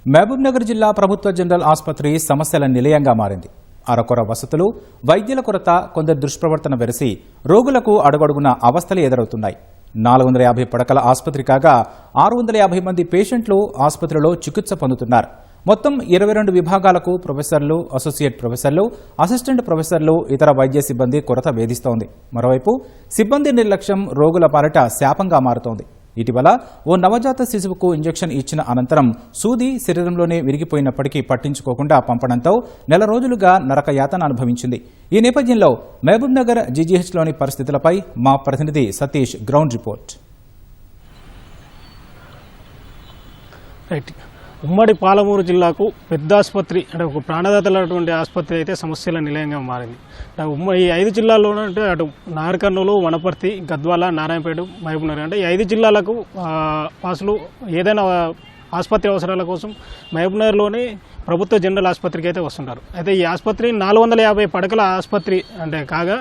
మహబూబ్నగర్ జిల్లా ప్రభుత్వ జనరల్ ఆసుపత్రి సమస్యల నిలయంగా మారింది. అరకొర వసతులు, వైద్యుల కొరత, కొందరు దుష్ప్రవర్తన వెరసి రోగులకు అడుగడుగున అవస్థలు ఎదురవుతున్నాయి. 450 పడకల ఆసుపత్రి కాగా 650 మంది పేషెంట్లు ఆసుపత్రిలో చికిత్స పొందుతున్నారు. మొత్తం 22 విభాగాలకు ప్రొఫెసర్లు, అసోసియేట్ ప్రొఫెసర్లు, అసిస్టెంట్ ప్రొఫెసర్లు, ఇతర వైద్య సిబ్బంది కొరత వేధిస్తోంది. మరోవైపు సిబ్బంది నిర్లక్ష్యం రోగుల పాలిట శాపంగా మారుతోంది. ఇటీవల ఓ నవజాత శిశువుకు ఇంజెక్షన్ ఇచ్చిన అనంతరం సూది శరీరంలోనే విరిగిపోయినప్పటికీ పట్టించుకోకుండా పంపడంతో నెల రోజులుగా నరకయాతన అనుభవించింది. ఈ నేపథ్యంలో మహబూబ్నగర్ జీజీహెచ్లోని పరిస్థితులపై మా ప్రతినిధి సతీష్ గ్రౌండ్ రిపోర్ట్. ఉమ్మడి పాలమూరు జిల్లాకు పెద్ద ఆసుపత్రి అంటే ఒక ప్రాణదాతలైనటువంటి ఆసుపత్రి అయితే సమస్యల నిలయంగా మారింది. ఈ 5 జిల్లాల్లోనే అంటే అటు నాగర్కర్నూలు, వనపర్తి, గద్వాల, నారాయణపేట, మహబూబ్నగర్ అంటే ఈ 5 జిల్లాలకు వాసులు ఏదైనా ఆసుపత్రి అవసరాల కోసం మహబూబ్నగర్లోని ప్రభుత్వ జనరల్ ఆసుపత్రికి అయితే వస్తుంటారు. అయితే ఈ ఆసుపత్రి 450 పడకల ఆసుపత్రి అంటే కాగా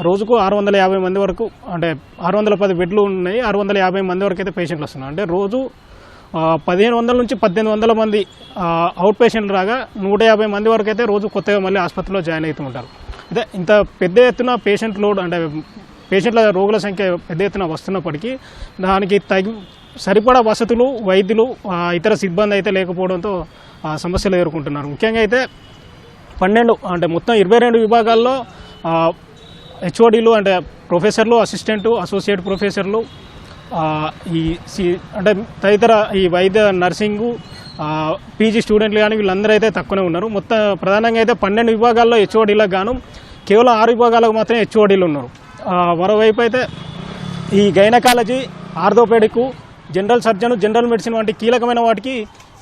రోజుకు 650 మంది వరకు అంటే 610 బెడ్లు ఉన్నాయి. 650 మంది వరకు అయితే పేషెంట్లు వస్తున్నారు. అంటే రోజు 1500 నుంచి 1800 మంది అవుట్ పేషెంట్లు రాగా 150 మంది వరకు అయితే రోజు కొత్తగా మళ్ళీ ఆసుపత్రిలో జాయిన్ అవుతూ ఉంటారు. అయితే ఇంత పెద్ద ఎత్తున పేషెంట్ లోడ్ అంటే పేషెంట్ల రోగుల సంఖ్య పెద్ద ఎత్తున వస్తున్నప్పటికీ దానికి సరిపడా వసతులు, వైద్యులు, ఇతర సిబ్బంది అయితే లేకపోవడంతో సమస్యలు ఎదుర్కొంటున్నారు. ముఖ్యంగా అయితే 12 అంటే మొత్తం 22 విభాగాల్లో హెచ్ఓడీలు అంటే ప్రొఫెసర్లు, అసిస్టెంటు, అసోసియేట్ ప్రొఫెసర్లు, అంటే తదితర ఈ వైద్య, నర్సింగు, పీజీ స్టూడెంట్లు కానీ వీళ్ళందరూ అయితే తక్కువనే ఉన్నారు. మొత్తం ప్రధానంగా అయితే 12 విభాగాల్లో హెచ్ఓడీలకు గాను కేవలం 6 విభాగాలకు మాత్రమే హెచ్ఓడీలు ఉన్నారు. మరోవైపు అయితే ఈ gynaecology, orthopaedic, general surgeon, general medicine వంటి కీలకమైన వాటికి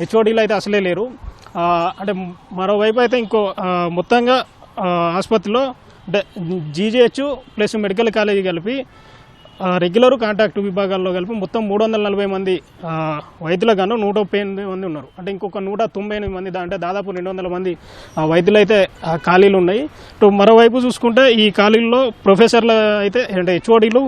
హెచ్ఓడీలు అయితే అసలే లేరు. అంటే మరోవైపు అయితే ఇంకో మొత్తంగా ఆసుపత్రిలో అంటే జీజీహెచ్ ప్లస్ మెడికల్ కాలేజీ కలిపి రెగ్యులర్, కాంట్రాక్ట్ విభాగాల్లో కలిపి మొత్తం 340 మంది వైద్యులకు గాను 138 మంది ఉన్నారు. అంటే ఇంకొక 198 మంది అంటే దాదాపు 200 మంది వైద్యులు అయితే ఖాళీలు ఉన్నాయి. మరోవైపు చూసుకుంటే ఈ ఖాళీల్లో ప్రొఫెసర్లు అయితే అంటే హెచ్ఓడీలు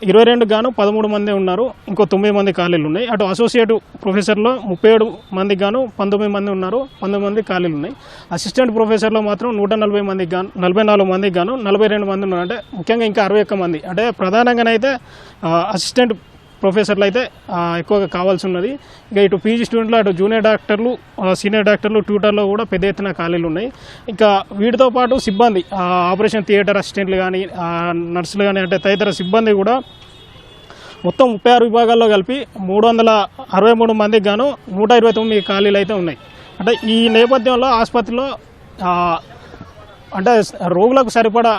22 గాను 13 మంది ఉన్నారు. ఇంకో 9 మంది ఖాళీలు ఉన్నాయి. అటు అసోసియేట్ ప్రొఫెసర్లో 37 మందికి గాను 19 మంది ఉన్నారు. 19 మంది ఖాళీలు ఉన్నాయి. అసిస్టెంట్ ప్రొఫెసర్లో మాత్రం 140 మందికి గాను 44 మందికి గాను 42 మంది ఉన్నారు. అంటే ముఖ్యంగా ఇంకా 61 మంది అంటే ప్రధానంగానైతే అసిస్టెంట్ ప్రొఫెసర్లు అయితే ఎక్కువగా కావాల్సి ఉన్నది. ఇంకా ఇటు పీజీ స్టూడెంట్లు, అటు జూనియర్ డాక్టర్లు, సీనియర్ డాక్టర్లు, ట్యూటర్లో కూడా పెద్ద ఎత్తున ఖాళీలు ఉన్నాయి. ఇంకా వీటితో పాటు సిబ్బంది, ఆపరేషన్ థియేటర్ అసిస్టెంట్లు కానీ, నర్సులు కానీ అంటే తదితర సిబ్బంది కూడా మొత్తం 36 విభాగాల్లో కలిపి 363 మందికి గాను 129 ఖాళీలు అయితే ఉన్నాయి. అంటే ఈ నేపథ్యంలో ఆసుపత్రిలో అంటే రోగులకు సరిపడా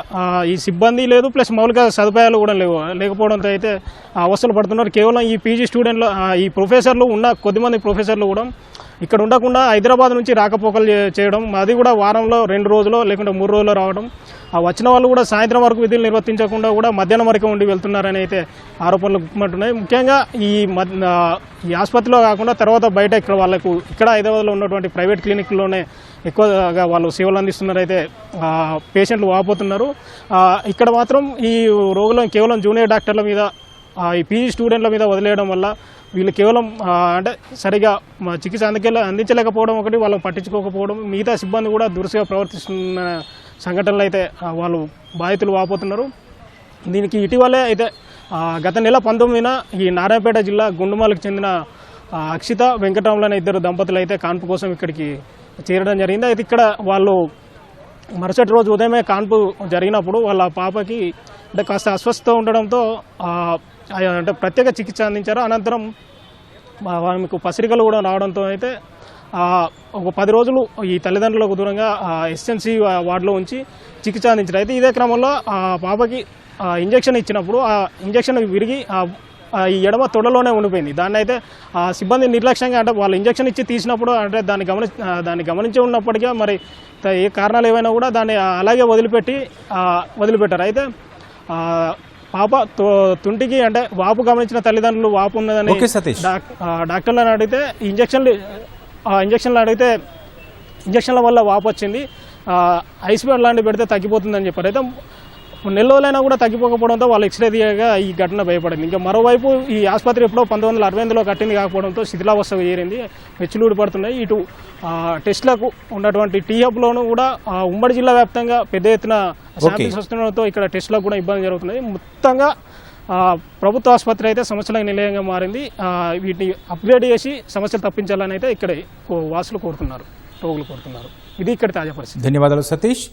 ఈ సిబ్బంది లేదు, ప్లస్ మౌలిక సదుపాయాలు కూడా లేకపోవడంతో అయితే అవస్థలు పడుతున్నారు. కేవలం ఈ పీజీ స్టూడెంట్లు, ఈ ప్రొఫెసర్లు ఉన్న కొద్దిమంది ప్రొఫెసర్లు కూడా ఇక్కడ ఉండకుండా హైదరాబాద్ నుంచి రాకపోకలు చేయడం, అది కూడా వారంలో 2 రోజులు లేకుంటే 3 రోజులు రావడం, వచ్చిన వాళ్ళు కూడా సాయంత్రం వరకు విధులు నిర్వర్తించకుండా కూడా మధ్యాహ్నం వరకు ఉండి వెళ్తున్నారని అయితే ఆరోపణలు గుర్తుపట్టున్నాయి. ముఖ్యంగా ఈ ఆసుపత్రిలో కాకుండా తర్వాత బయట ఇక్కడ వాళ్ళకు ఇక్కడ హైదరాబాద్లో ఉన్నటువంటి ప్రైవేట్ క్లినిక్లోనే ఎక్కువగా వాళ్ళు సేవలు అందిస్తున్నారైతే పేషెంట్లు వాపోతున్నారు. ఇక్కడ మాత్రం ఈ రోగులను కేవలం జూనియర్ డాక్టర్ల మీద, ఈ పీజీ స్టూడెంట్ల మీద వదిలేయడం వల్ల వీళ్ళు కేవలం అంటే సరిగా చికిత్స అందించలేకపోవడం ఒకటి, వాళ్ళని పట్టించుకోకపోవడం, మిగతా సిబ్బంది కూడా దురుసుగా ప్రవర్తిస్తున్న సంఘటనలు అయితే వాళ్ళు బాధితులు వాపోతున్నారు. దీనికి ఇటీవలే అయితే గత నెల 19న ఈ నారాయణపేట జిల్లా గుండుమాలకు చెందిన అక్షిత, వెంకటరాములు అనే 2 దంపతులు అయితే కాన్పు కోసం ఇక్కడికి చేరడం జరిగింది. అయితే ఇక్కడ వాళ్ళు మరుసటి రోజు ఉదయమే కాన్పు జరిగినప్పుడు వాళ్ళ పాపకి అంటే కాస్త అస్వస్థత ఉండడంతో అంటే ప్రత్యేక చికిత్స అందించారు. అనంతరం ఆమెకు పసిరికలు కూడా రావడంతో అయితే ఒక 10 రోజులు ఈ తల్లిదండ్రులకు దూరంగా ఎస్ఎన్సీ వార్డులో ఉంచి చికిత్స అందించారు. అయితే ఇదే క్రమంలో పాపకి ఇంజెక్షన్ ఇచ్చినప్పుడు ఆ ఇంజెక్షన్ విరిగి ఈ ఎడమ తొడలోనే ఉండిపోయింది. దాన్ని అయితే సిబ్బంది నిర్లక్ష్యంగా అంటే వాళ్ళు ఇంజెక్షన్ ఇచ్చి తీసినప్పుడు అంటే దాన్ని గమనించి ఉన్నప్పటికీ మరి ఏ కారణాలు ఏవైనా కూడా దాన్ని అలాగే వదిలిపెట్టారు. అయితే పాప తుంటికి అంటే వాపు గమనించిన తల్లిదండ్రులు వాపు ఉన్నదని డాక్టర్లను అడిగితే ఇంజక్షన్లు అడిగితే ఇంజక్షన్ల వల్ల వాపు వచ్చింది, ఐస్ ప్యాడ్ లాంటివి పెడితే తగ్గిపోతుందని చెప్పారు. అయితే నెల రోజులైనా కూడా తగ్గిపోకపోవడంతో వాళ్ళు ఎక్స్రే తీయగా ఈ ఘటన భయపడింది. ఇంకా మరోవైపు ఈ ఆసుపత్రి ఎప్పుడో 1968లో కట్టింది కాకపోవడంతో శిథిలావస్థకు చేరింది, వెచ్చులూడి పడుతున్నాయి. ఇటు టెస్టులకు ఉన్నటువంటి టీ హబ్లోనూ కూడా ఉమ్మడి జిల్లా వ్యాప్తంగా పెద్ద ఎత్తున శాంపిల్స్ వస్తుండడంతో ఇక్కడ టెస్టులకు కూడా ఇబ్బంది జరుగుతున్నాయి. మొత్తంగా ప్రభుత్వ ఆసుపత్రి అయితే సమస్యలకు నిలయంగా మారింది. వీటిని అప్గ్రేడ్ చేసి సమస్యలు తప్పించాలని అయితే ఇక్కడ వాసులు కోరుతున్నారు, రోగులు కోరుతున్నారు. ఇది ఇక్కడ తాజా పరిస్థితి. ధన్యవాదాలు సతీష్.